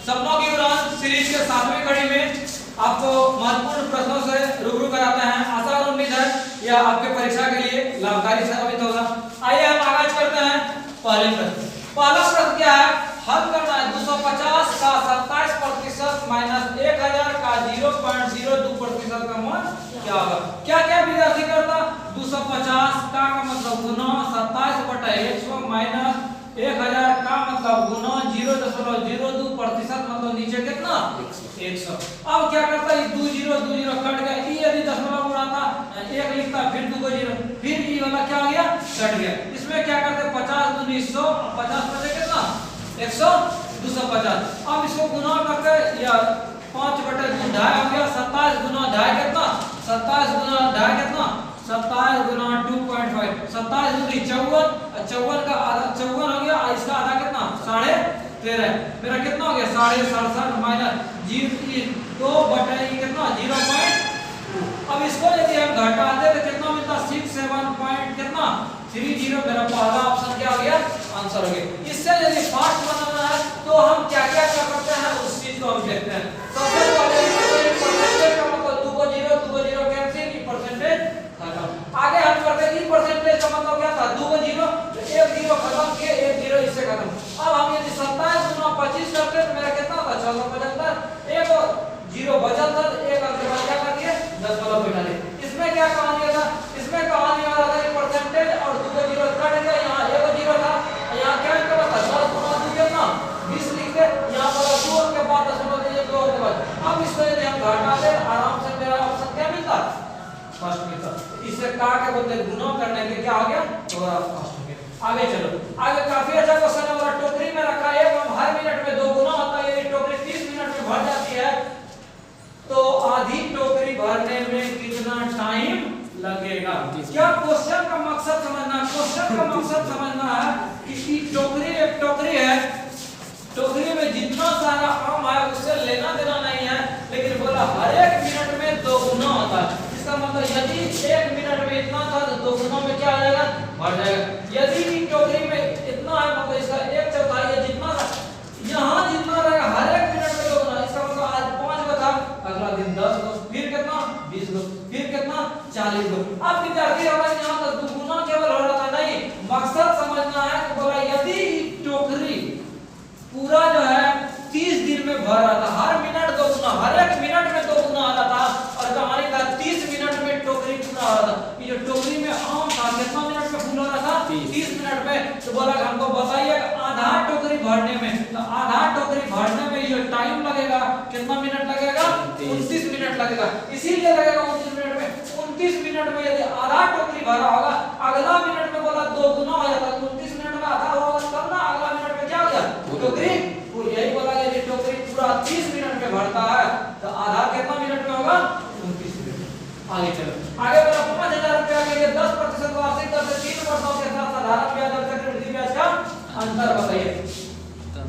सपनों की उड़ान सीरीज के 7वीं कड़ी में आपको महत्वपूर्ण प्रश्नों से रूबरू कराते हैं। आशा और उम्मीद है यह आपके परीक्षा के लिए लाभकारी साबित होगा। आइए हम आगाज करते हैं पहले प्रश्न। पहला प्रश्न क्या है, हल करना है 250 का 27% माइनस 1000 का 0.02% का मान क्या होगा। क्या क्या विद्यार्थी करता, 250 का मतलब गुना 27/100 माइनस 1000 का मतलब गुना 0.02% मतलब नीचे कितना 100। अब क्या करता है, 20 कट गया, ई यदि दशमलव उड़ाता 1 लिखता, फिर 2 जीरो, फिर ई वाला क्या हो गया कट गया। इसमें क्या करते, 50 दूनी 100, 50 बचे कितना 100, 250। अब इसको गुना करके या 5/2 ढाई हो गया, 27 गुना ढाई कितना 27 गुना ढाई कितना 27 गुना 2.5, 27 दूनी 54, 54 का आधा 54 हो गया, इसका आधा कितना 13.5, मेरा कितना हो गया 67.5 माइनस 2/2 कितना 0.2। अब इसको यदि हम घटाते तो कितना मिलता 67 कितना 30। मेरा पहला ऑप्शन क्या हो गया आंसर हो गया। इससे यदि फास्ट बनाना है तो हम क्या क्या कर सकते हैं उस चीज को हम देखते हैं। सबसे पहले परसेंटेज का मतलब 2 जीरो कैंसिल, परसेंटेज खत्म। आगे हम करते हैं परसेंटेज का मतलब क्या था 2 जीरो, 1 जीरो खत्म किए, 1 जीरो इससे खत्म। अब हम यदि 27 गुना 25 करते तो मेरा कितना था 675, 1 जीरो बचा था, 1 अंक के बाद क्या कर दिए 10 वाला बैठा दिए। इसमें क्या कहानी था, इसमें कहानी आ रहा था परसेंटेज और 2 जीरो कट गया, यहाँ 1 जीरो था, यहाँ क्या करना था 10 गुना 2 कितना 20 लिख दे, यहाँ पर 2 के बाद दशमलव दे 2 के बाद। अब इसको यदि हम घटा दे आराम से मेरा ऑप्शन क्या मिलता फर्स्ट मिलता। इससे का के बदले गुना करने के क्या हो गया थोड़ा फर्स्ट हो गया। आगे चलो, आगे काफी अच्छा क्वेश्चन है हमारा, टोकरी में रखा है हम हर मिनट में 2 गुना होता है, यदि टोकरी 30 मिनट में भर जाती है तो आधी टोकरी भरने में कितना टाइम लगेगा। क्या क्वेश्चन का मकसद समझना, क्वेश्चन का मकसद समझना है कि टोकरी एक टोकरी है, टोकरी में जितना सारा आम है उससे लेना देना नहीं है, लेकिन बोला हर एक मिनट में 2 गुना होता है। इसका मतलब यदि 1 मिनट में इतना था तो 2 गुना में क्या आ जाएगा बढ़ जाएगा। यदि टोकरी में इतना है मतलब इसका 1/4 है, जितना यहाँ जितना रहेगा हर एक मिनट में 2 गुना। इसका मतलब आज 5 को था, अगला दिन 10 को, फिर कितना 20 को, फिर कितना 40 को। अब विद्यार्थी हमारे यहाँ तक 2 गुना केवल हो रहा था नहीं, मकसद समझना है कि बोला यदि टोकरी पूरा जो है 30 दिन में भर रहा था, हर मिनट 2 गुना, हर एक मिनट में 2 गुना आ रहा था, और कहानी था 30 मिनट में टोकरी पूरा आ रहा था। ये जो टोकरी में आम था कितना मिनट में फुल हो रहा था 30 मिनट में। तो बोला हमको बताइए आधा टोकरी भरने में, तो आधा टोकरी भरने में ये टाइम लगेगा कितना मिनट लगेगा 29 मिनट लगेगा। इसीलिए लगेगा 29 मिनट में, 29 मिनट में यदि आधा टोकरी भरा होगा, अगला मिनट में बोला 2 गुना हो जाता, 29 मिनट में आधा होगा तब ना अगला मिनट में क्या हो गया टोकरी। यही बोला यदि टोकरी पूरा 30 मिनट में भरता है तो आधा कितना मिनट में होगा 29 मिनट। आगे चलो, आगे बोला 5000 रुपया के लिए 10% वार्षिक दर से 3 वर्षों के साथ साधारण ब्याज और चक्रवृद्धि ब्याज का अंतर बताइए।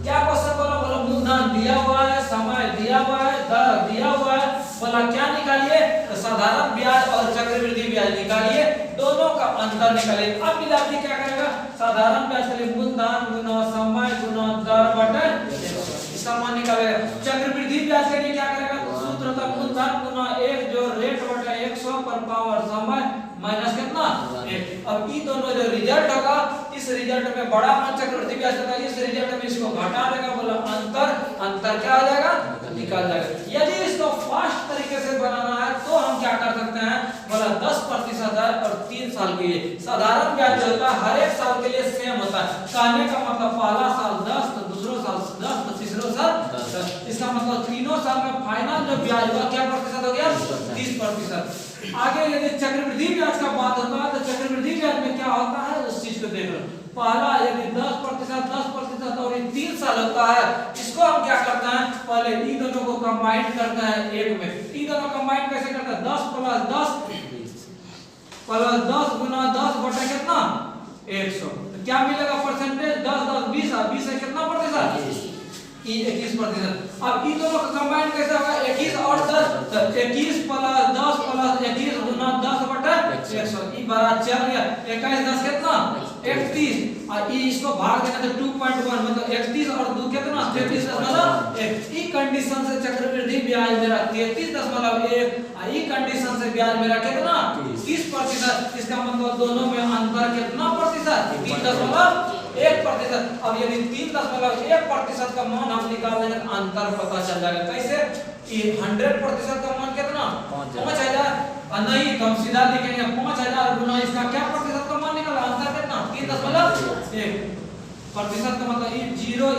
क्या क्वेश्चन बोला, बोला मूलधन दिया हुआ है, समय दिया हुआ है, दर दिया हुआ है, बोला क्या निकालिए तो साधारण ब्याज और चक्रवृद्धि ब्याज निकालिए, दोनों का अंतर निकालिए। अब विद्यार्थी क्या करेगा, साधारण ब्याज के लिए मूलधन गुना समय गुना दर बटे इसका मान निकालेगा। चक्रवृद्धि ब्याज के लिए क्या करेगा, सूत्र था मूलधन गुना 1 जो रेट बटे 100 पर पावर समय माइनस कितना 1। अब ये दोनों जो रिजल्ट होगा, इस रिजल्ट में बड़ा मान चक्रवृद्धि ब्याज होगा, इस रिजल्ट में इसको घटा देगा, बोला अंतर क्या आ जाएगा निकाल जाएगा। यदि इसको फास्ट तरीके से बनाना है तो हम क्या कर सकते हैं, बोला 10% है और 3 साल के लिए। साधारण ब्याज जो होता है हर एक साल के लिए सेम होता है, कहने का मतलब पहला साल 10 तो दूसरा साल 10 तो तीसरा साल 10। इसका मतलब तीनों साल में फाइनल जो ब्याज हुआ क्या प्रतिशत हो गया 30%। आगे यदि चक्रवृद्धि ब्याज का बात होता है तो चक्रवृद्धि ब्याज में क्या होता है उस चीज को देख लो। पहला यदि 10% और 3 साल होता है, इसको हम क्या करते हैं पहले इन दोनों को कंबाइन करते हैं एक में। इन दोनों कंबाइन कैसे करते हैं 10 प्लस 10 गुना 10 बटे कितना 100, तो क्या मिलेगा परसेंटेज 10 10 20 20 है कितना प्रतिशत 21%। अब इन दोनों का कंबाइन कैसे होगा 21 और 10, तो 21 प्लस 10 प्लस 21 गुना 10 बटे 100, ये बड़ा चल गया 21 10 कितना 31, और ये इसको भाग देना तो 2.1 मतलब 31 और 2 कितना 33 मतलब 1। 33.1 ई कंडीशन से ब्याज मेरा कितना 30%। इसका मतलब दोनों में अंतर कितना प्रतिशत 3.1%। अब यदि 3.1% का मान हम निकाल लेंगे तो अंतर पता चल जाएगा कैसे। ये 100% का मान कितना 5000 नहीं तो हम सीधा लिखेंगे 5000 गुना इसका क्या प्रतिशत का मान निकाला अंतर कितना 3.1 प्रतिशत का मतलब ई जीरो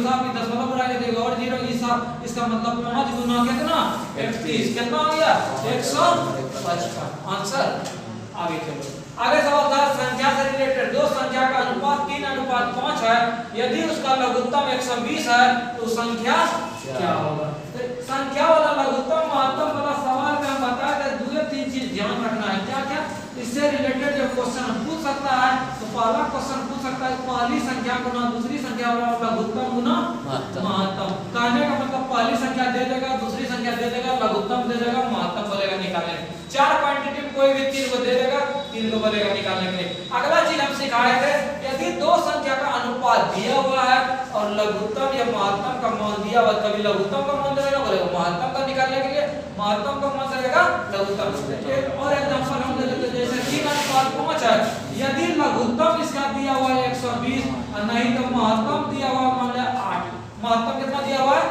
साहब ई दशमलव बढ़ा के देगा और जीरो ई साहब इसका मतलब 5 गुना कितना 31 कितना हो गया 155 आंसर। आगे चलो आगे सवाल था संख्या से रिलेटेड दो संख्या का अनुपात 3:5 है यदि उसका लघुत्तम 120 है तो संख्या क्या होगा। तो संख्या वाला लघुत्तम महत्तम वाला सवाल में हम बताए थे दो तीन चीज ध्यान रखना है क्या क्या इससे रिलेटेड जो क्वेश्चन पूछ सकता है तो पहला क्वेश्चन पूछ सकता है पहली संख्या गुना दूसरी संख्या वाला लघुत्तम गुना महत्तम। कहने का मतलब पहली संख्या दे देगा दूसरी संख्या दे देगा लघुत्तम दे देगा महत्तम बोलेगा निकालने के लिए। चार क्वांटिटी में कोई भी तीन को दे देगा तीन को बोलेगा निकालने के लिए। अगला चीज हम सिखाए थे यदि दो संख्या का अनुपात दिया हुआ है और लघुत्तम या महत्तम का मान दिया हुआ कभी लघुत्तम का मान देगा बोलेगा महत्तम का निकालने के लिए महत्तम का मान देगा लघुत्तम। एक और एग्जांपल हम ले लेते हैं जैसे 3:5 है यदि लघुत्तम इसका दिया हुआ है 120 और नहीं तो महत्तम दिया हुआ मान लिया 8 महत्तम कितना दिया हुआ है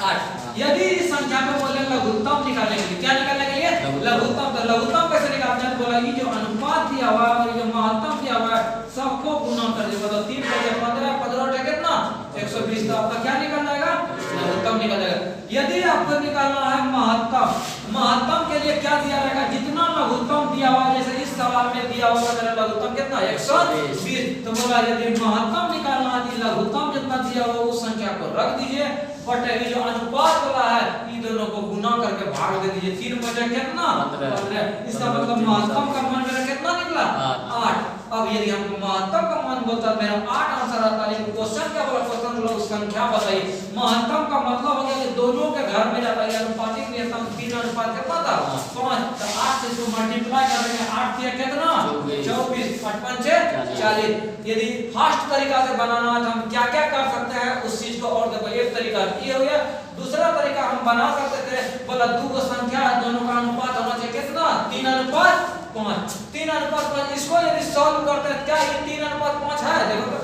8। यदि इस संख्या में बोले लघुत्तम निकालने के लिए क्या निकालने के लिए लघुत्तम। तो लघुत्तम कैसे निकालते हैं बोला ये जो अनुपात दिया हुआ है और ये महत्तम दिया हुआ है सबको गुना कर दे मतलब 3 × 15 15 कितना 120 तो आपका क्या निकल जाएगा लघुत्तम निकल जाएगा। यदि आपको निकालना है महत्तम के लिए क्या दिया रहेगा जितना लघुत्तम दिया हुआ जैसे इस सवाल में दिया हुआ मेरा लघुत्तम कितना 120 तो बोला यदि महत्तम निकालना है लघुत्तम जितना दिया हुआ उस संख्या को रख दीजिए बट ये जो अनुपात वाला है इन दोनों को गुना करके भाग दे दीजिए 3 बचा कितना 15 इसका मतलब महत्तम का मान मेरा कितना निकला 8। अब यदि हमको महत्तम का मान बोलता है मेरा 8 आंसर आता है लेकिन क्वेश्चन क्या बोला क्वेश्चन बोला संख्या बताइए महत्तम का मतलब हो गया कि दोनों के घर में जाता है अनुपातिक नियतम 3 अनुपात कितना था 5 तो 8 से इसको मल्टीप्लाई कर देंगे 8 दिया कितना 24 55 40। यदि फास्ट तरीका से बनाना है तो हम क्या क्या कर सकते हैं उस चीज को और देखो एक तरीका ये हो गया। दूसरा तरीका हम बना सकते थे बोला दो को संख्या है दोनों का अनुपात होना चाहिए कितना 3:5 3:5 इसको यदि सॉल्व करते हैं क्या ये 3:5 है देखो तो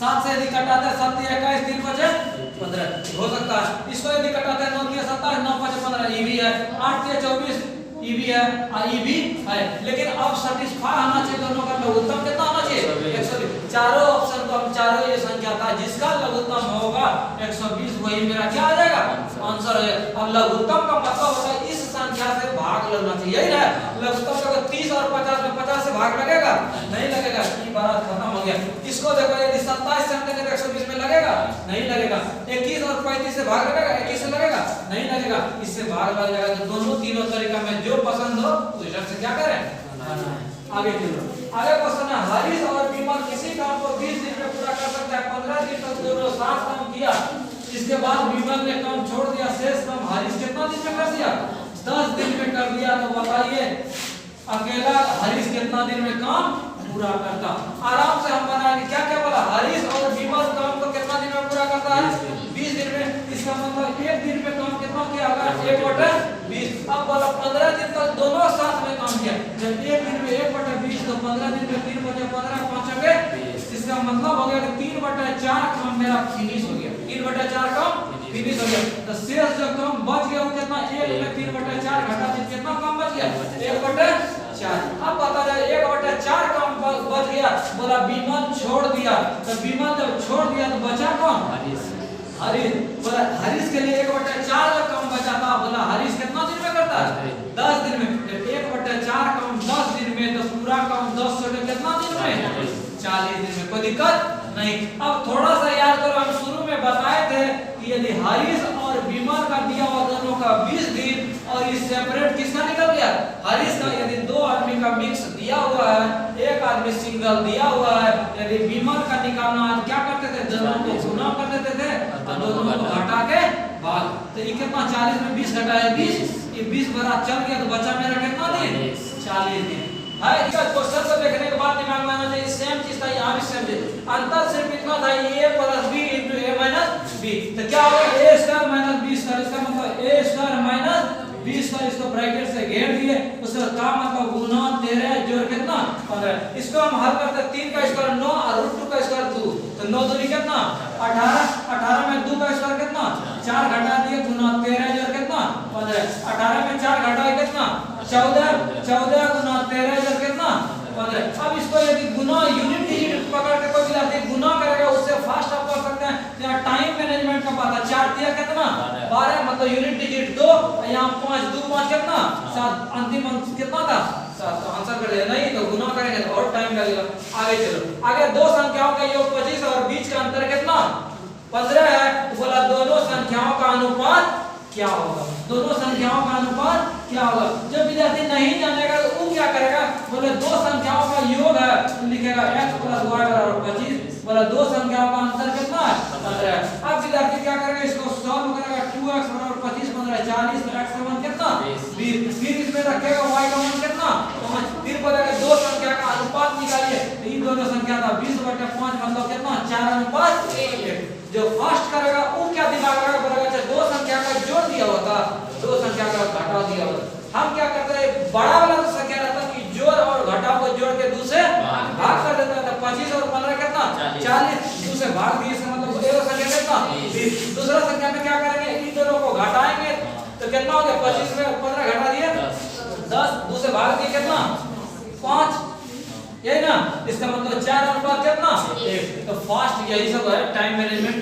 7 से यदि घटाते हैं 7 × 21 3 बचे 15 हो सकता है। इसको यदि घटाते हैं 9 × 27 9 × 15 ये भी है 8 × 24 ये भी है और ये भी है लेकिन अब सैटिस्फाई होना चाहिए दोनों का लघुत्तम कितना होना चाहिए 120। चारों ऑप्शन को हम चारों ये संख्या था जिसका लघुत्तम होगा 120 वही मेरा क्या आ जाएगा आंसर है। अब लघुत्तम का मतलब होता है इस संख्या से भाग लगना चाहिए यही ना लघुत्तम का 30 और 50 में 50 से भाग लगेगा नहीं लगेगा ये बात खत्म हो गया। इसको देखो यदि 27 से हम देंगे तो 120 में लगेगा नहीं लगेगा। 21 और 35 से भाग लगेगा 21 से लगेगा नहीं लगेगा इससे भाग लग जाएगा। तो दोनों तीनों तरीका में जो पसंद हो उस हिसाब से क्या करें आगे चलो। आगे क्वेश्चन है हरीश और विमल किसी काम को 20 दिन में पूरा कर सकता है 15 दिन तक दोनों साथ काम किया इसके बाद विमल ने काम छोड़ दिया शेष काम हरीश कितना दिन में कर दिया 10 दिन में कर दिया। तो बताइए अकेला हरीश कितना दिन में काम पूरा करता। आराम से हम बनाएंगे क्या क्या बोला हरीश और विमल काम को कितना दिन में पूरा करता है 20 दिन में। इसका मतलब एक दिन में काम कितना किया होगा 1/20। अब बोला 15 दिन तक दोनों साथ में काम किया जब एक दिन में 1/20 तो 15 दिन में 3 × 15 5 20। इसका मतलब हो गया कि 3/4 काम मेरा फिनिश हो गया 3/4 काम फिनिश हो गया। तो शेष जो काम बच गया वो कितना 1 में 3/4 घटा दीजिए कितना काम बच गया 1/4। अब बता जाए 1/4 काम बच गया बोला विमल छोड़ दिया तो विमल जब छोड़ दिया तो बचा कौन हरीश बोला हरीश के लिए 1/4 का काम बचा था बोला हरीश कितना दिन में करता है 10 दिन में। 1/4 काम 10 दिन में तो पूरा काम 10 से कितना दिन में 40 दिन में कोई दिक्कत नहीं। अब थोड़ा सा याद करो हम शुरू में बताए थे कि यदि हरीश और विमल का दिया हुआ दोनों का 20 दिन और इस सेपरेट किसका निकल गया हरीश का। यदि दो आदमी का मिक्स दिया हुआ है एक आदमी सिंगल दिया हुआ है यदि विमल का निकालना है क्या करते थे दोनों को गुना कर देते थे और दोनों को घटा के भाग। तो ये कितना 40 में 20 घटाया 20 ये 20 बड़ा चल गया तो बचा मेरा कितना दिन 40 दिन है। इसका क्वेश्चन को देखने के बाद दिमाग में आना चाहिए सेम चीज था यहाँ भी सेम चीज अंतर सिर्फ इतना था a + b × a - b। तो क्या होगा a² - b²। इसका मतलब a² ब्रैकेट से घेर दिए, उसका का मतलब गुना 13 जोड़ कितना 15। इसको हम हल करते 3 का स्क्वायर 9 और √2 का स्क्वायर 2, तो 9 दूनी कितना 18, 18 में 2 का स्क्वायर कितना 4 घटा दिए गुना 13 जोड़ कितना 15, 18 में 4 घटाए कितना 14, 14 गुना 13 जोड़ कितना 15। अब इसको यदि गुना यूनिट डिजिट पकड़ के कोई विद्यार्थी गुना करेगा उससे फास्ट आप कर सकते हैं। यहाँ टाइम मैनेजमेंट का पता 4 दिया कितना 12 मतलब यूनिट डिजिट 2, यहाँ 5 2 5 कितना 7, अंतिम अंक कितना था 7, तो आंसर कर दिया। नहीं तो गुना करेंगे तो और टाइम लगेगा। आगे चलो, आगे दो संख्याओं का योग 25 और बीच का अंतर कितना 15 है, तो बोला दोनों संख्याओं का अनुपात क्या होगा, दोनों संख्याओं का अनुपात क्या होगा। जब विद्यार्थी नहीं जानेगा तो वो क्या करेगा, बोले दो संख्याओं का योग है तो लिखेगा x + y = 25, बोला दो संख्याओं का अंतर कितना है 15 है। अब विद्यार्थी क्या करेगा, इसको सॉल्व करेगा 2x = 25 15 40, तो x का मान कितना 20, फिर इसमें रखेगा y का मान कितना 5, फिर बोलेगा दो संख्या का अनुपात निकालिए, तो इन दोनों संख्या का 20/5 मतलब कितना 4:1। जो फास्ट करेगा वो क्या दिमाग लगाएगा, बोलेगा अच्छा दो संख्या का जोड़ दिया होता, दो संख्या का घटा दिया होता। हम क्या करते हैं, बड़ा वाला तो संख्या रहता कि जोड़ और घटाव को जोड़ के 2 से भाग कर देता है, तो 25 और 15 कितना 40, 2 से भाग दिए इसका मतलब एक संख्या कितना 20। दूसरा संख्या में क्या करेंगे, इन दोनों को घटाएंगे तो कितना हो गया 25 में 15 घटा दिए 10, 2 से भाग दिए कितना 5, यही ना, इसका मतलब 4:1 कितना 1। तो फास्ट यही सब है, टाइम मैनेजमेंट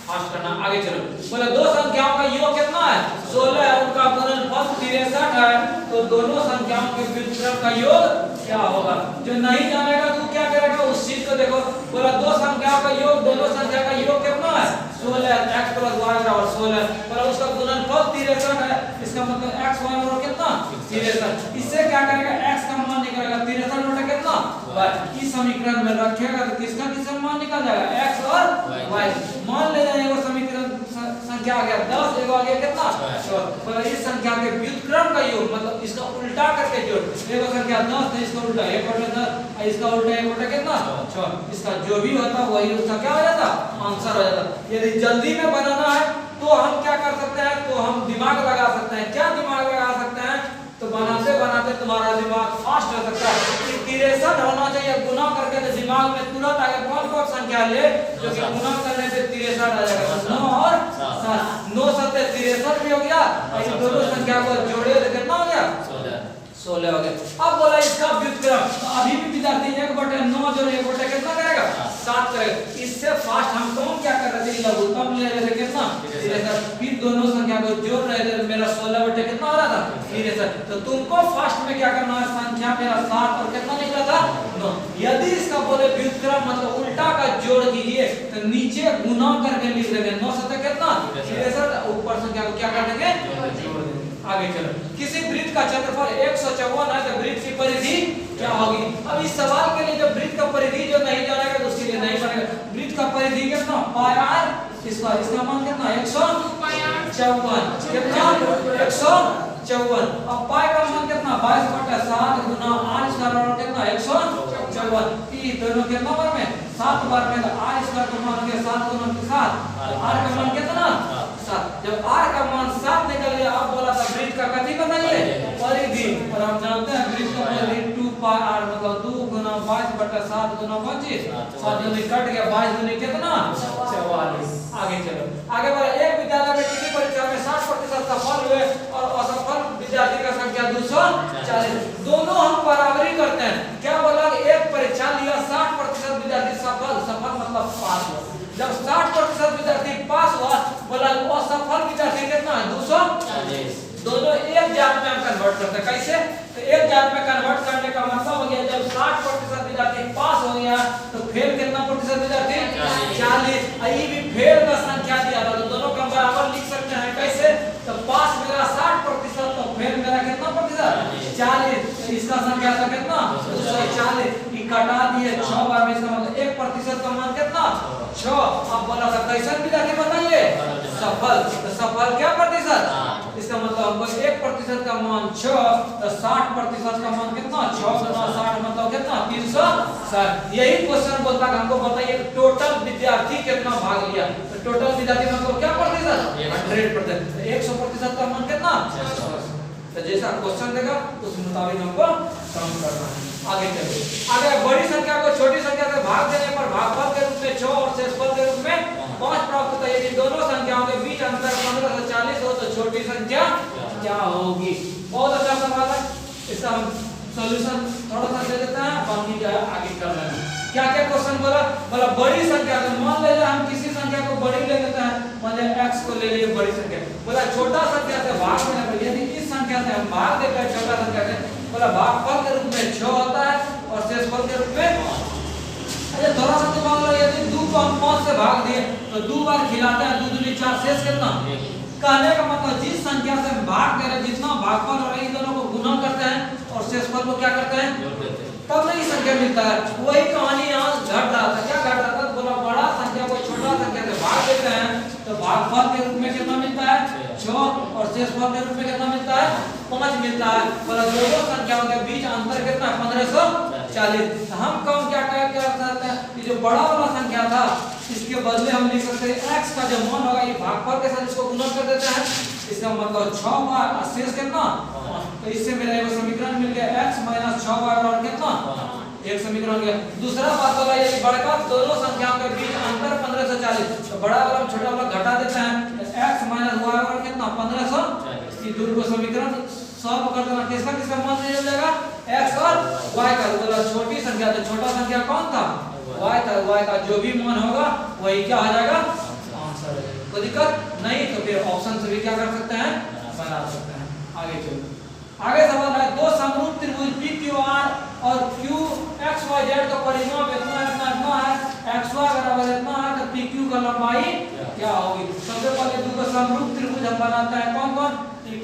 फास्ट करना। आगे चलो, बोले दो संख्याओं का योग कितना है 16 है, उनका गुणनफल 63 है, तो दोनों संख्याओं के व्युत्क्रम का योग क्या होगा। जो नहीं जानेगा तो क्या करेगा, उस चीज को देखो, बोला दो संख्याओं का योग, दोनों संख्या का योग कितना है 16, x + y = 16, बोला उसका गुणनफल 63 है, इसका मतलब x y = कितना 63। इससे क्या करेगा, x का मान निकलेगा 63 बटा कितना y, इस समीकरण में रखेगा तो किसका मान निकल जाएगा x और y। मान ले जाए वो समीकरण संख्या आ गया 10, एगो आ गया कितना 6, बोला इस संख्या के व्युत्क्रम का योग मतलब इसका उल्टा करके जोड़, एगो संख्या 10 है इसका उल्टा 1 बटा 10, इसका उल्टा 1 बटा कितना 6, इसका जो भी होता वही उसका क्या हो जाता आंसर हो जाता। यदि जल्दी में बनाना है तो हम क्या कर सकते हैं, तो हम दिमाग लगा सकते हैं। क्या दिमाग लगा सकते हैं, तो बनाते बनाते तुम्हारा दिमाग फास्ट हो सकता है। 63 होना चाहिए, गुना करके तो दिमाग में तुरंत आगे कौन संख्या ले जो कि गुना करने पे 63 आ जाएगा, 9 और 7, 9 7 63 भी हो गया, और इन दोनों संख्या को जोड़े तो कितना हो गया 16 हो गया। अब बोला इसका व्युत्क्रम, तो अभी भी विद्यार्थी 1/9 जोड़ 1 कितना करेगा 7 करेगा। इससे फास्ट हम कौन क्या कर रहे थे, लघुत्तम ले रहे थे कितना 63, फिर दोनों संख्या को जोड़ रहे थे, मेरा 16 कितना हो रहा था 63। तो तुमको फास्ट में क्या करना है, संख्या मेरा 7 और कितना निकला था 9। यदि इसका बोले व्युत्क्रम मतलब उल्टा का जोड़ कीजिए तो नीचे गुना करके लिख देंगे 9 7 कितना 63, ऊपर संख्या को क्या कर देंगे जोड़ देंगे। आगे चलो, किसी वृत्त का क्षेत्रफल 154 है तो वृत्त की परिधि क्या होगी। अब इस सवाल के लिए जो वृत्त का परिधि जो नहीं जानेगा तो उसके लिए नहीं बनेगा। वृत्त का परिधि कितना πr, इसका मान कितना 154 कितना 154। अब पाई का मान कितना 22/7 गुना r² और कितना 154, ई दोनों के नंबर में 7 बार में r² का मान हो गया 7 गुना 7, r का मान कितना 7। जब r का मान 7 निकल गया, अब बोला था वृत्त का कथी बनाइए परिधि, और हम जानते हैं वृत्त का परिधि 2πr मतलब 2 गुना 22/7 गुना 25, 7 दूनी कट गया 22 दूनी कितना 44। आगे चलो, आगे बोला एक विद्यालय में किसी परीक्षा में 60% सफल हुए और असफल विद्यार्थी का संख्या 240, दोनों हम बराबरी करते हैं। क्या बोला, एक परीक्षा लिया 60% विद्यार्थी सफल मतलब पास हुआ, जब 60% विद्यार्थी पास हुआ, बोला असफल विद्यार्थी कितना है 240। दोनों एक जात में हम कन्वर्ट करते हैं, कैसे, तो एक जात में कन्वर्ट करने का मतलब हो गया जब 60% विद्यार्थी पास हो गया तो फेल कितना प्रतिशत विद्यार्थी 40, आई भी फेल का संख्या दिया था तो दोनों का बराबर लिख सकते हैं। कैसे, तो पास मेरा 60% तो फेल मेरा कितना प्रतिशत 40, तो इसका संख्या था कितना 240, ये कटा दिए 6 बार में, इसका मतलब 1% का मान कितना 6। अब बोला था कैसे विद्यार्थी बताइए सफल, तो सफल क्या प्रतिशत, इसका मतलब हमको 1% का मान 6, तो 60% का मान कितना 6 गुना 60 मतलब कितना 360। यही क्वेश्चन बोलता है हमको बताइए टोटल विद्यार्थी कितना भाग लिया, तो टोटल विद्यार्थी मतलब क्या प्रतिशत 100%, 100% का मान कितना तो जैसा क्वेश्चन देगा उस मुताबिक हमको काम करना है। आगे चलिए, आगे बड़ी संख्या को छोटी संख्या से भाग देने पर भागफल के रूप में 6 और शेषफल के रूप में 5 प्राप्त होता है। यदि दोनों संख्याओं के बीच अंतर 15 से 40 हो तो छोटी संख्या क्या होगी? बहुत अच्छा सवाल है, इसका हम सॉल्यूशन थोड़ा सा दे देते हैं, बाकी जो है आगे कर लेंगे। क्या क्या क्वेश्चन बोला? बोला बड़ी संख्या को, मान लीजिए हम किसी संख्या को बड़ी ले लेते हैं, मान लीजिए x को ले लिए बड़ी संख्या, बोला छोटा संख्या से भाग देने पर यदि इस संख्या से हम भाग देते हैं छोटा संख्या से, बोला भागफल के रूप में 6 होता है और शेषफल के रूप में 5। अच्छा थोड़ा सा तो मान लो यदि 2 को हम 5 से भाग दिए तो 2 बार खिलाते हैं, 2 दूनी 4, शेष कितना? कहने का मतलब जिस संख्या से हम भाग दे रहे हैं, जितना भागफल और इन दोनों को गुणा करते हैं और शेषफल को क्या करते हैं, तब नहीं संख्या मिलता है। वही कहानी यहाँ घट रहा था। क्या घट रहा था? बोला बड़ा संख्या को छोटा संख्या से भाग देते हैं तो भागफल के रूप में कितना मिलता है? 6 और शेषफल के रूप में कितना मिलता है? 5 मिलता है। बोला दोनों संख्याओं के बीच अंतर कितना है? 1540। हम कम क्या कर सकते हैं? ये जो बड़ा वाला संख्या था इसके बदले हम लिख सकते हैं x का जो मान होगा ये भागफल के साथ इसको गुणा कर देते हैं, इसका मतलब 6 बार शेष कितना? तो इससे मेरा एक समीकरण मिल गया x - 6y बराबर कितना? एक समीकरण गया। दूसरा बात वाला ये बड़का दोनों संख्याओं के बीच अंतर 15 से 40, तो बड़ा वाला छोटा वाला घटा देते हैं, x - y बराबर कितना? 1540। ये दोनों को समीकरण सॉल्व कर देना, किसका किसका मान मिल जाएगा? x और y का। बोला छोटी संख्या तो छोटा संख्या कौन था? y था। y का जो भी मान होगा वही क्या आ जाएगा? आंसर है। कोई दिक्कत नहीं तो फिर ऑप्शन से भी क्या कर सकते हैं? बना सकते हैं। आगे चलो, आगे सवाल है दो समरूप त्रिभुज PQR और QXYZ का परिमाप इतना इतना है, XY बराबर इतना है, तो PQ का लंबाई क्या होगी? सबसे पहले दो समरूप त्रिभुज हम बनाते हैं, कौन कौन?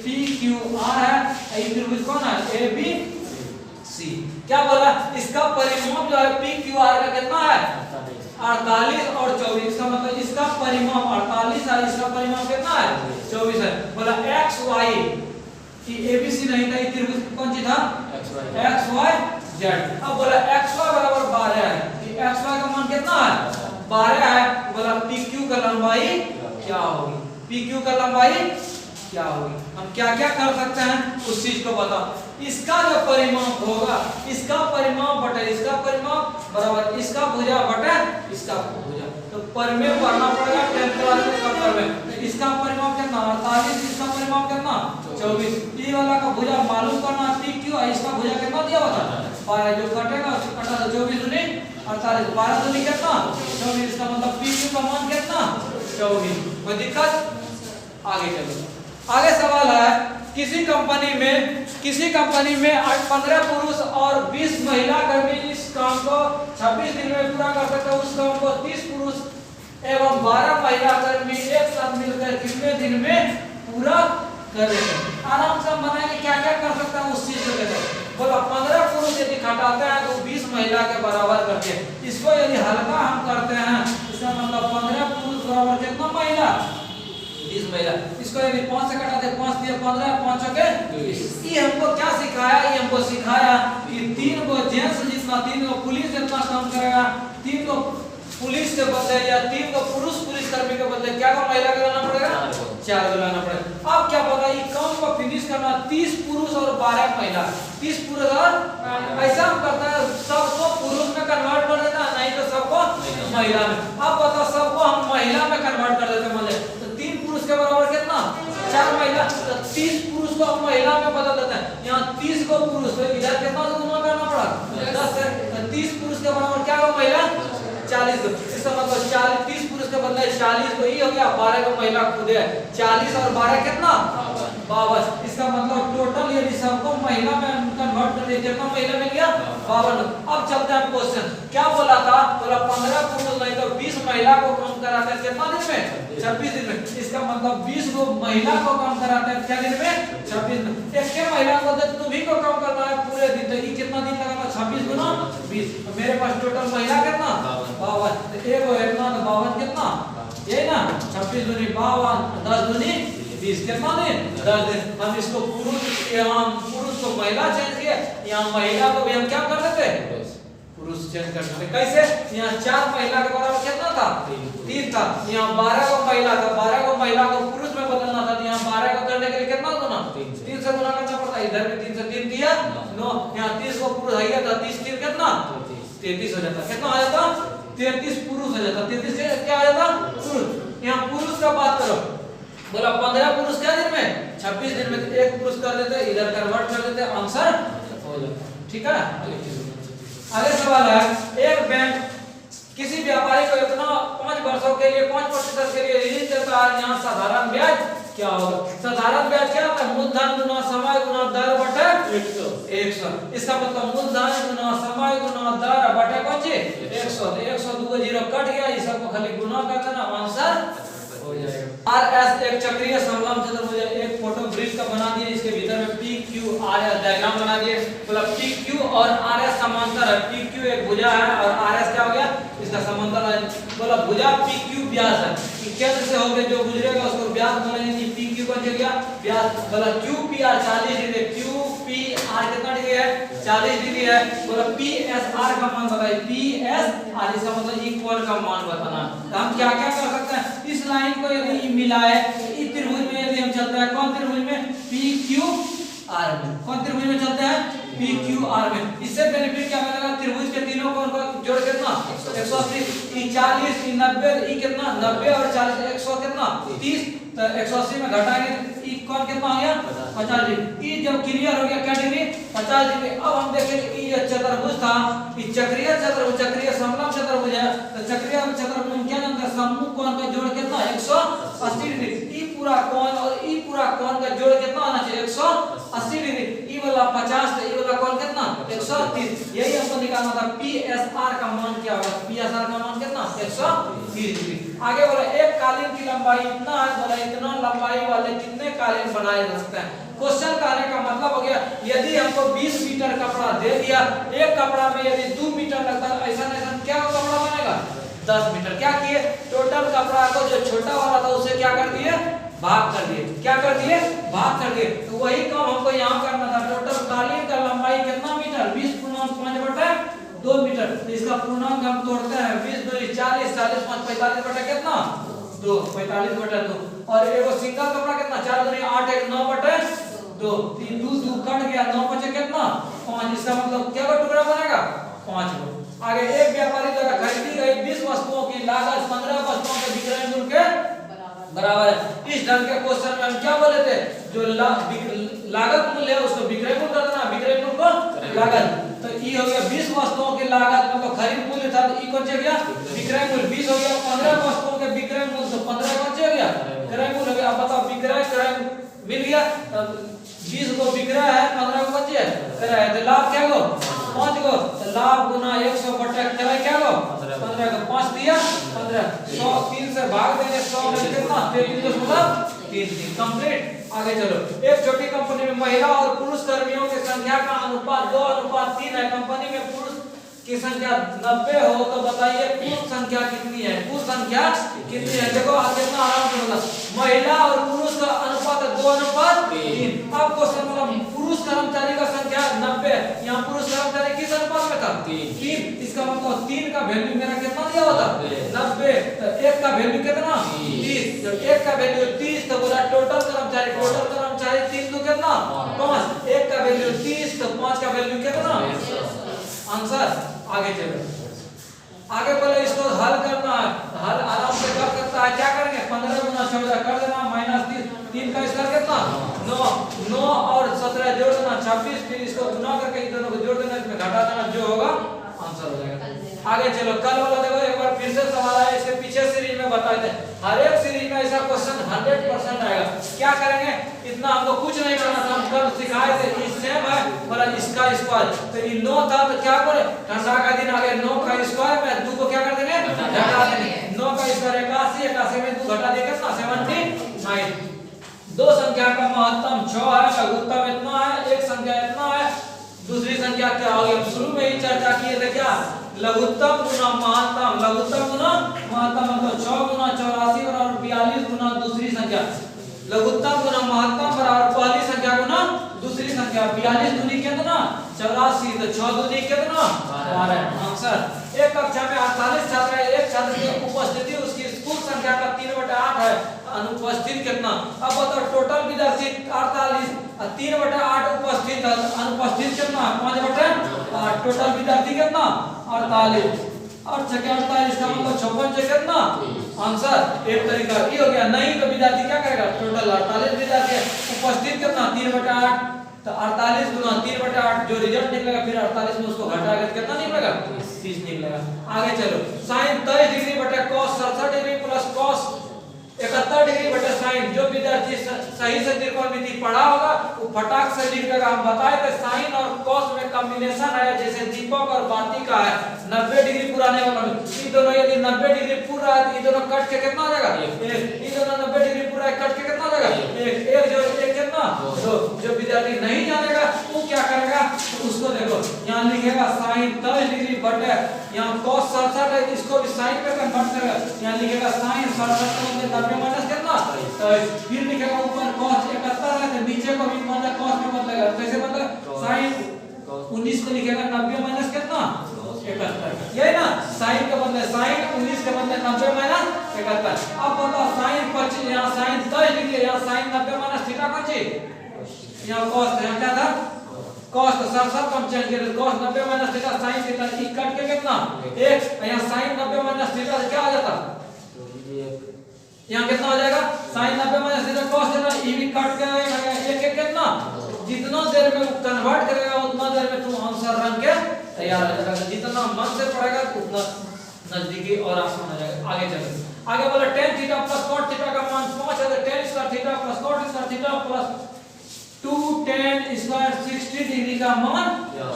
PQR है, ये त्रिभुज कौन है? ABC। क्या बोला? इसका परिमाप जो है PQR का कितना है? 48 और 24 का मतलब इसका परिमाप 48 है, इसका परिमाप कितना है? 24 है। बोला XY कि ABC नहीं था, ये त्रिभुज कौन सी था? XYZ। अब बोला XY बराबर 12 है, कि XY का मान कितना है? 12 है। बोला PQ का लंबाई क्या होगी? PQ का लंबाई क्या होगी? हम क्या क्या कर सकते हैं उस चीज को बताओ। इसका जो परिमाप होगा, इसका परिमाप बटे इसका परिमाप बराबर इसका भुजा बटे इसका भुजा, तो परिमेय पढ़ना पड़ेगा 10th क्लास में कब में। तो इसका परिमाप कितना? 48, इसका परिमाप कितना? 24। ई वाला का भुजा मालूम करना PQ और इसका भुजा कितना दिया हुआ था? 12। जो कटेगा उसको कटा दो, 24 दूनी 48, 12 दूनी कितना? 24। इसका मतलब PQ का मान कितना? 24। कोई दिक्कत? आगे चलो, आगे सवाल है किसी कंपनी में 15 पुरुष और 20 महिला कर्मी इस काम को 26 दिन में पूरा कर सकते हैं, उस काम को 30 पुरुष एवं 12 महिला कर्मी एक साथ मिलकर कितने दिन में पूरा करेंगे? आराम से हम बनाएंगे, क्या क्या कर सकते हैं उस चीज को देखो। बोला 15 पुरुष यदि घटाते हैं तो 20 महिला के बराबर करते हैं। इसको यदि हल्का हम करते हैं, इसका मतलब 15 पुरुष बराबर कितना महिला? 20 महिला। इसको यदि 5 से घटाते 5 दिया 15, 5 हो गए 20। ये हमको क्या सिखाया? ये हमको सिखाया कि 3 को जेंट्स जितना 3 को पुलिस जितना काम करेगा, 3 को पुलिस के बदले या 3 को पुरुष कर्मी के बदले क्या को महिला का लाना पड़ेगा? 4 को लाना पड़ेगा। अब क्या बोला? ये काम को फिनिश करना 30 पुरुष और 12 महिला, 30 पुरुष और ऐसा हम करता है सबको पुरुष में कन्वर्ट कर देता है, नहीं तो सबको महिला में। अब बताओ सबको हम महिला में कन्वर्ट कर देते हैं, तो 3 पुरुष के बराबर कितना? 4 महिला, तो 30 पुरुष को हम महिला में बदल देते हैं। यहाँ 30 को पुरुष, तो इधर कितना गुना करना पड़ा? 10 से, तो 30 पुरुष के बराबर क्या हो महिला? 40 को। इसका मतलब 40 30 पुरुष के बदले 40 को ही हो गया, 12 को महिला खुद है। 40 और 12 कितना? 52। इसका मतलब टोटल यदि सबको महिला में कन्वर्ट कर दिया कितना महिला मिल गया? 52। अब चलते हैं क्वेश्चन। क्या बोला था? बोला 15 पुरुष नहीं तो 20 महिला को काम कराते हैं कितना दिन में? 26 दिन में। इसका मतलब 20 को महिला को काम कराते हैं क्या दिन में? 26 दिन। एक के महिला को तो तुम्ही को काम करना है पूरे दिन, तो ये कितना दिन लगेगा? 26 गुना 20। तो मेरे पास टोटल महिला कितना? 52। तो एक हो इतना तो 52 कितना? ये ना 26 दूनी 52, 10 दूनी 20 कितना दिन? 10 दिन। हम इसको पुरुष को महिला चेंज किए, यहाँ महिला को भी हम क्या कर देते? पुरुष चेंज कर देते। कैसे? यहाँ 4 महिला के बराबर कितना था? 3 था। यहाँ 12 को महिला था, 12 को महिला को पुरुष में बदलना था, यहाँ 12 को करने के लिए कितना गुना? 3 से गुना करना कितना, इधर भी 3 से 3 दिया 9, यहाँ 30 को पुरुष है तो 30 3 कितना 33 हो जाता, कितना हो जाता 33 पुरुष हो जाता, 33 क्या हो जाता पुरुष। यहाँ पुरुष का बात करो, बोला 15 पुरुष क्या दिन में 26 दिन में, तो एक पुरुष कर देते, इधर कन्वर्ट कर देते, आंसर हो जाता। ठीक है, अगले सवाल है, एक बैंक किसी व्यापारी को इतना 5 वर्षों के लिए 5% के लिए ऋण देता है, यहाँ साधारण ब्याज क्या होगा? साधारण ब्याज क्या होता है? मूलधन गुना समय गुना दर बटे 100। इसका मतलब मूलधन गुना समय गुना दर बटे कौन सी 100, 100 2 0 कट गया, इस सबको खाली गुना कर देना, आंसर हो जाएगा। RS एक चक्रीय समलंब चतुर्भुज, एक फोटो ब्रिज का बना दिए, इसके भीतर में PQ RS डायग्राम बना दिए, मतलब PQ और RS समांतर है, PQ एक भुजा है और RS क्या हो गया इसका समांतर है, बोला भुजा PQ व्यास है, कि केंद्र से होके जो गुजरेगा उसको व्यास बोलेंगे, PQ कौन सी गया व्यास, बोला QPR 40 डिग्री, QPR कितना डिग्री है 40 डिग्री है, बोला PSR का मान बताइए, PSR इसका मतलब इक्वल का मान बताना। तो हम क्या क्या कर सकते हैं, इस लाइन को यदि मिलाए, इस त्रिभुज में यदि हम चलते हैं, कौन त्रिभुज में PQR में, कौन त्रिभुज में चलते हैं PQR में, इससे बेनिफिट क्या मिलेगा, त्रिभुज के तीनों कोण का जोड़ कितना 180, 40 90, ई कितना 90 और 40 100 कितना 30, तो 180 में घटाएंगे ई कौन कितना हो गया 50 डिग्री, ई जब क्लियर हो गया क्या डिग्री 50 डिग्री। अब हम देखेंगे ई चतुर्भुज था, ई चक्रीय चतुर्भुज, चक्रीय समलंब चतुर्भुज है, तो चक्रीय चतुर्भुज में क्या जानते हैं, सम्मुख कोण का जोड़ कितना 180 डिग्री, ई पूरा कोण और ई पूरा कोण का जोड़ कितना होना चाहिए 180 डिग्री, ई वाला 50 तो ई वाला कोण कितना 130, यही हमको निकालना था, PSR का मान क्या होगा, PSR का मान कितना 130 डिग्री। आगे बोला एक कालीन की लंबाई इतना है, बोला इतना लंबाई वाले कितने कालीन बनाए जा सकते हैं। क्वेश्चन कहने का मतलब हो गया, यदि हमको 20 मीटर कपड़ा दे दिया, एक कपड़ा में यदि 2 मीटर लगता है, ऐसा ऐसा क्या कपड़ा बनेगा 10 मीटर, क्या किए टोटल कपड़ा को जो छोटा वाला था उसे क्या कर दिए भाग कर दिए, क्या कर दिए भाग कर दिए, तो वही काम हमको यहाँ करना था, टोटल कालीन का लंबाई कितना मीटर 20/5 बटे 2 मीटर, तो इसका पूर्णांक हम तोड़ते हैं, 20 2 40, 40 5 45 बटे कितना 2, 45 बटे 2, और एगो सिंगल कपड़ा कितना 4 2 8 1 9 बटे 2, 3 2 2 कट गया, 9 बचे कितना 5, इसका मतलब क्या टुकड़ा बनेगा 5 गो। आगे एक व्यापारी द्वारा खरीदी गई 20 वस्तुओं की लागत 15 वस्तुओं के विक्रय मूल्य के बराबर है। इस ढंग के क्वेश्चन में हम क्या बोले थे, जो लागत मूल्य है उसको विक्रय मूल्य कर देना, विक्रय मूल्य को लागत, तो ई हो गया 20 वस्तुओं की लागत, मतलब खरीद मूल्य था, तो ई कौन से गया विक्रय मूल्य, 20 हो गया, 15 वस्तुओं के विक्रय मूल्य, तो 15 कौन से हो गया क्रय मूल्य हो गया। अब बताओ विक्रय क्रय मिल गया, 20 को विक्रय है, 15 को बचे क्रय है, तो लाभ क्या हो 5 को, तो लाभ गुना 100 बटे क्रय क्या हो 15 को 5 दिया 15, 100 3 से भाग देंगे, 100 में कितना 33 कंप्लीट। आगे चलो, एक छोटी कंपनी में महिला और पुरुष कर्मियों की संख्या का अनुपात 2:3 है, कंपनी में पुरुष की संख्या 90 हो, तो बताइए कुल संख्या कितनी है, कुल संख्या कितनी है। देखो कितना आराम से बता, महिला और पुरुष का अनुपात 2:3। अब क्वेश्चन मतलब पुरुष कर्मचारी का संख्या 90, यहाँ पुरुष कर्मचारी किस अनुपात में था 3, इसका मतलब 3 का वैल्यू मेरा कितना दिया होता 90, तो 1 का वैल्यू कितना 30, जब 1 का वैल्यू 30 तो बोला टोटल कर्मचारी 3 तो कितना 5, 1 का वैल्यू 30 तो 5 का वैल्यू कितना आंसर। आगे चलो, आगे बोले इसको हल करना है, हल आराम से कर सकता है, क्या करेंगे 15 गुना 14 कर देना, -3, 3 का स्क्वायर कितना 9, 9 और 17 जोड़ देना 26, फिर इसको गुना करके इन दोनों को जोड़ देना, इसमें घटा देना, जो होगा आंसर हो जाएगा। आगे चलो, कल वाला देखो एक बार फिर से सवाल आया, इसके पीछे सीरीज में बताए थे, हर एक सीरीज में ऐसा क्वेश्चन 100% आएगा। क्या करेंगे, इतना हमको कुछ नहीं करना था, हम कल सिखाए थे, ये सेम है, बोला इसका स्क्वायर, तो ये 9 था तो क्या करे ठंडा का दिन आ गया, 9 का स्क्वायर में 2 को क्या कर देंगे घटा देंगे, 9 का स्क्वायर 81, 81 में 2 घटा देंगे कितना 79। दो संख्या का महत्तम 6 है, लघुत्तम इतना है, एक संख्या इतना है, दूसरी संख्या क्या होगी, शुरू में ही चर्चा किए थे क्या लघुत्तम गुना महत्तम, लघुत्तम गुना महत्तम मतलब 6 गुना 84 बराबर 42 गुना दूसरी संख्या, लघुत्तम गुना महत्तम बराबर पहली संख्या गुना दूसरी संख्या, 42 दूनी कितना 84, तो 6 दूनी कितना 12 आंसर। एक कक्षा में 48 छात्र है, एक छात्र की उपस्थिति उसकी कुल संख्या का 3/8 है, अनुपस्थित कितना। अब बताओ टोटल विद्यार्थी 48 और 3/8 निकल अनुपस्थित कितना 5/8 टोटल विद्यार्थी कितना 48 और 48 का मतलब 56 से कितना आंसर एक तरीका ये हो गया। नहीं तो विद्यार्थी क्या करेगा टोटल 48 विद्यार्थी उपस्थित कितना 3/8 तो 48 गुना 3/8 जो रिजल्ट निकलेगा फिर 48 में उसको घटाएगा तो कितना निकलेगा 30 निकलेगा। आगे चलो sin 23 डिग्री बटे cos 67 degree plus cos 71 degree बटे sin जो विद्यार्थी सही से त्रिकोणमिति पढ़ा होगा वो फटाक से लिख देगा। हम बताए थे sin और cos में कॉम्बिनेशन है जैसे दीपक और बाती का है 90 डिग्री पुराने वाला में ये दोनों यदि 90 डिग्री पूरा है ये दोनों कट के कितना हो जाएगा एक ये दोनों 90 डिग्री पूरा कट के कितना हो जाएगा एक जो एक कितना दो। जो विद्यार्थी नहीं जानेगा वो क्या करेगा तो उसको देखो यहाँ लिखेगा sin 23 डिग्री बटे यहाँ cos 67 है इसको भी sin पे कन्वर्ट करेगा यहाँ लिखेगा sin 67 में 90 माइनस कितना फिर लिखेगा ऊपर cos 71 है तो नीचे को भी मतलब cos में बदलेगा कैसे मतलब sin 19 को लिखेगा 90 माइनस कितना 71 यही ना sin के बदले sin 19 के बदले 90 माइनस 71। अब बताओ sin 25 यहाँ sin 10 डिग्री यहाँ sin 90 माइनस थीटा कौन सी यहाँ cos यहाँ क्या था cos तो सब कम चेंज कर cos 90 minus theta sin theta ई कट के कितना एक यहाँ sin 90 माइनस थीटा से क्या आ जाता यहाँ कितना हो जाएगा sin 90 minus theta cos theta ई भी कट के एक एक कितना जितना देर में वो कन्वर्ट करेगा उतना देर में तुम आंसर रंग के तैयार हो जाएगा। जितना मन से पढ़ेगा उतना नजदीकी और आसान हो जाएगा। आगे चलो आगे बोला tan theta plus cot theta का मान 5 है तो tan square theta plus cot square theta plus 2 tan square 60 degree का मान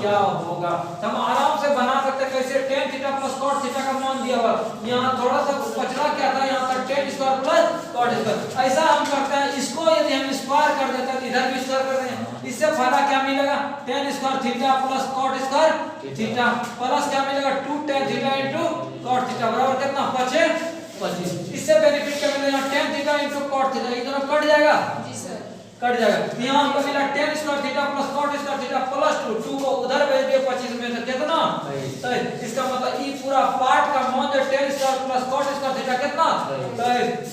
क्या होगा। तो हम आराम से बना सकते कैसे tan theta plus cot theta का मान दिया हुआ यहाँ थोड़ा सा पचड़ा क्या था यहाँ पर tan square plus cot square ऐसा हम करते हैं इसको यदि हम स्क्वायर कर देते हैं तो इधर भी स्क्वायर कर देंगे इससे फायदा क्या मिलेगा tan square theta plus cot square theta plus क्या मिलेगा 2 tan theta into cot theta बराबर कितना 25। इससे बेनिफिट क्या मिलेगा tan theta into cot theta ये दोनों कट जाएगा जी सर कट जाएगा। यहाँ हमको मिला tan square theta plus cot square theta plus 2 को उधर भेज दिए 25 में तो कितना तो इसका मतलब ये पूरा पार्ट का मान जो tan square plus cot square theta कितना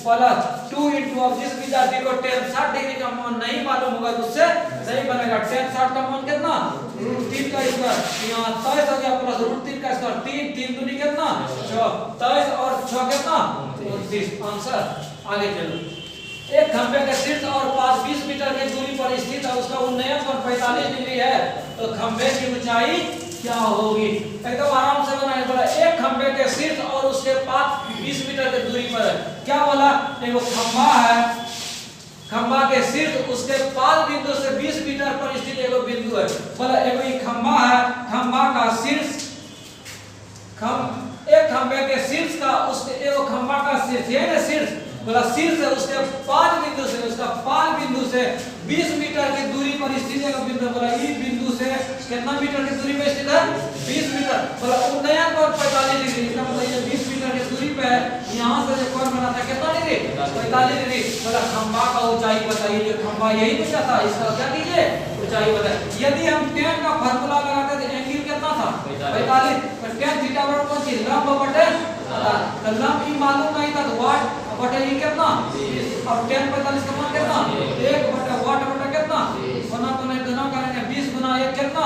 प्लस 2 इनटू अब जिस विद्यार्थी को tan 60 डिग्री का मान नहीं मालूम होगा तो उससे सही बनेगा tan 60 का मान कितना √3 का स्क्वायर यहाँ 23 हो गया प्लस √3 का स्क्वायर 3 3 दूनी कितना 6 23 और 6 कितना 29 आंसर। आगे चलो एक खंभे के शीर्ष और पास 20 मीटर की दूरी पर स्थित है उसका उन्नयन कोण 45 डिग्री है तो खंभे की ऊंचाई क्या होगी। एकदम आराम से बनाए बोला एक खंभे के शीर्ष और उसके पास 20 मीटर की दूरी पर है क्या बोला देखो खंभा है खंभा के शीर्ष उसके पास बिंदु से 20 मीटर पर स्थित एक बिंदु है बोला एक खंभा है खंभा का शीर्ष एक खंभे के शीर्ष का उसके एक खंभा का शीर्ष है ना शीर्ष बोला शीर्ष है उसके पाद बिंदु से उसका पाद बिंदु से 20 मीटर की दूरी पर स्थित है बिंदु बोला ये बिंदु से कितना मीटर की दूरी पे स्थित है 20 मीटर बोला उन्नयन कोण 45 डिग्री इसका मतलब ये 20 मीटर की दूरी पे है यहाँ से जो कोण बना था कितना डिग्री 45 डिग्री बोला खंभा का ऊंचाई बताइए जो खंभा यही पूछा था इसका क्या कीजिए ऊंचाई बताइए। यदि हम tan का फार्मूला लगाते तो एंगल कितना था 45 तो tan थीटा बराबर कौन चीज लंब बटे तो लंब ही मालूम नहीं था तो वाट बटे ये कितना और tan 45 का मान कितना 1 बटे वाट बटे कितना गुना तो नहीं दोनों करेंगे 20 गुना 1 कितना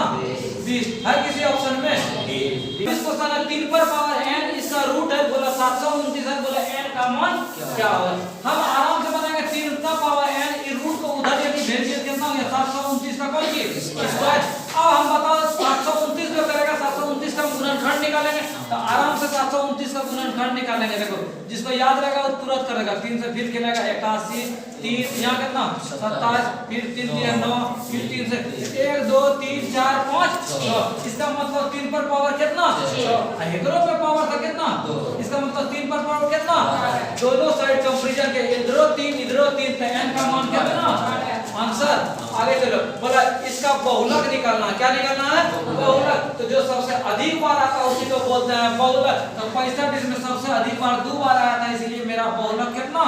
20 है किसी ऑप्शन में 20 क्वेश्चन है 3 पर पावर n इसका रूट है बोला 729 है बोला n का मान क्या होगा। हम आराम से बनाएंगे 3 का पावर n इस रूट को उधर यदि भेज दिया कितना हो गया 729 का कौन की स्क्वायर। अब हम बताओ 729 जो करेगा 729 का गुणनखंड निकालेंगे तो आराम से 729 का गुणनखंड निकालेंगे। देखो जिसको याद रहेगा वो तुरंत करेगा 3 से फिर खेलेगा 81 3 यहाँ कितना 27 फिर 3 3 9 फिर 3 से 1 2 3 4 5 6 इसका मतलब 3 पर पावर कितना 6 इधरों पे पावर था कितना इसका मतलब 3 पर पावर कितना दोनों साइड कंपैरिजन के इधरों 3 इधरों 3 तो n का मान कितना आंसर। आगे चलो बोला इसका बहुलक निकालना क्या निकालना है बहुलक तो जो सबसे अधिक बार आता है उसी को बोलते हैं बहुलक तो 65 इसमें सबसे अधिक बार 2 बार आया था इसलिए मेरा बहुलक कितना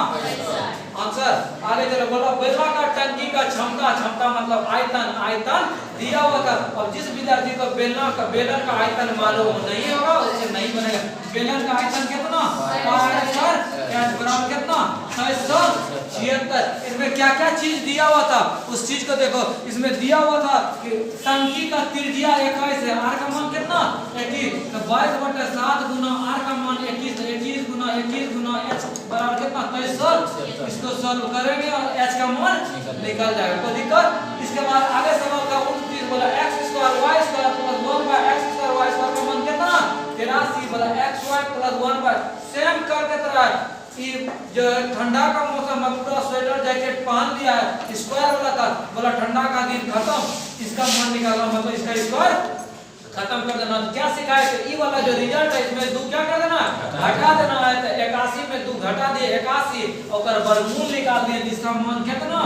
आंसर। आगे चलो बोला बेलनाकार टंकी का क्षमता मतलब आयतन दिया हुआ था और जिस विद्यार्थी को बेलन का आयतन मालूम नहीं होगा उसे नहीं बनेगा। बेलन का आयतन कितना बराबर कितना 600 76। इसमें क्या क्या चीज दिया हुआ था उस चीज को देखो। इसमें दिया हुआ था कि टंकी का त्रिज्या 21 है, आर का मान कितना 21, तो 22/7 गुना आर का मान 21, 21 गुना 21 गुना एच बराबर कितना 23। इसको सॉल्व करेंगे और एच का मान निकल जाएगा, कोई दिक्कत। इसके बाद आगे सवाल का उल्टा चीज बोला x² y² plus 1/x² y² का मान कितना 83, बोला xy प्लस 1/। सेम करके तरह जो ठंडा का मौसम है पूरा स्वेटर जैकेट पहन लिया है, स्क्वायर वाला था, बोला ठंडा का दिन खत्म, इसका मान निकालना मतलब इसका स्क्वायर खत्म कर देना। तो क्या सिखाया कि ई वाला जो रिजल्ट है इसमें 2 क्या कर देना घटा देना है, तो 81 में 2 घटा दिए 81 और वर्गमूल निकाल दिए जिसका मान कितना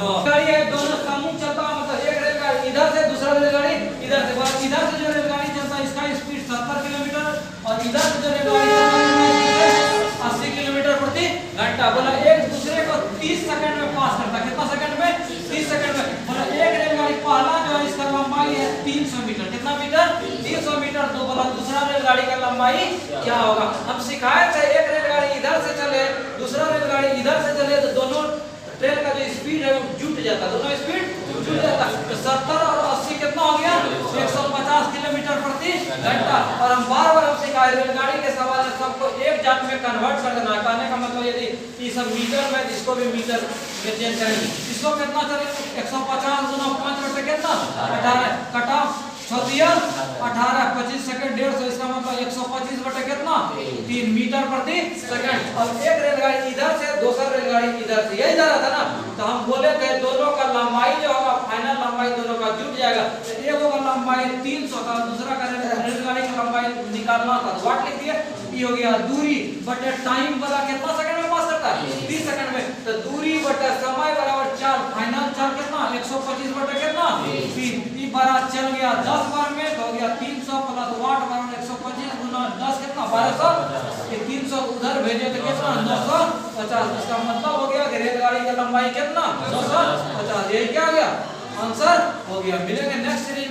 9। गाड़ी है दोनों समूह चलता है, मतलब एक रेलगाड़ी इधर से दूसरा रेलगाड़ी इधर से, बस इधर से जो रेलगाड़ी चलता है इसका स्पीड 70 किलोमीटर और इधर से जो रेलगाड़ी चलता है 80 किलोमीटर प्रति घंटा। बोला एक दूसरे को 30 सेकंड में पास करता है, कितना सेकंड में 30 सेकंड में। बोला एक रेलगाड़ी पहला जो है इसका लंबाई है 300 मीटर, कितना मीटर 300 मीटर, तो बोला दूसरा रेलगाड़ी का लंबाई क्या होगा। हम सिखाए थे एक रेलगाड़ी इधर से चले दूसरा रेलगाड़ी इधर से चले तो दोनों ट्रेन का जो स्पीड है वो जुट जाता, दोनों स्पीड जुट जाता। तो 70 और 80 कितना हो गया 150 किलोमीटर प्रति घंटा। और हम बार-बार हम सिखाए रेलगाड़ी के सवाल है सबको एक जात में कन्वर्ट कर देना है। कहने का मतलब यदि ये सब मीटर में इसको भी मीटर में चेंज करेंगे, इसको कितना चले 150 गुना 5 बटे कितना 18 कटा 18 25 सेकंड 150, इसका मतलब 125 बटे कितना 3 मीटर प्रति सेकंड। और एक रेलगाड़ी इधर से दूसरा रेलगाड़ी इधर से, यही तरह था ना, तो हम बोले थे दोनों का लंबाई जो होगा फाइनल लंबाई दोनों का जुट जाएगा। तो एक होगा लंबाई 300 का, दूसरा का रेलगाड़ी की लंबाई निकालना था तो वाट लिख दिए। ये हो गया दूरी बटे टाइम वाला कितना सेकंड में पास करता है 30 सेकंड में, तो दूरी बटे समय बराबर 4, फाइनल 4 कितना 125 बटे कितना 3, ई बड़ा चल गया 10 बार में तो हो गया 300 प्लस वाट बराबर 125 गुना 10 कितना 1200। ये 300 उधर भेजे तो कितना 950। इसका मतलब हो गया कि रेलगाड़ी की लंबाई कितना 950। ये क्या हो गया आंसर हो गया। मिलेंगे नेक्स्ट सीरीज।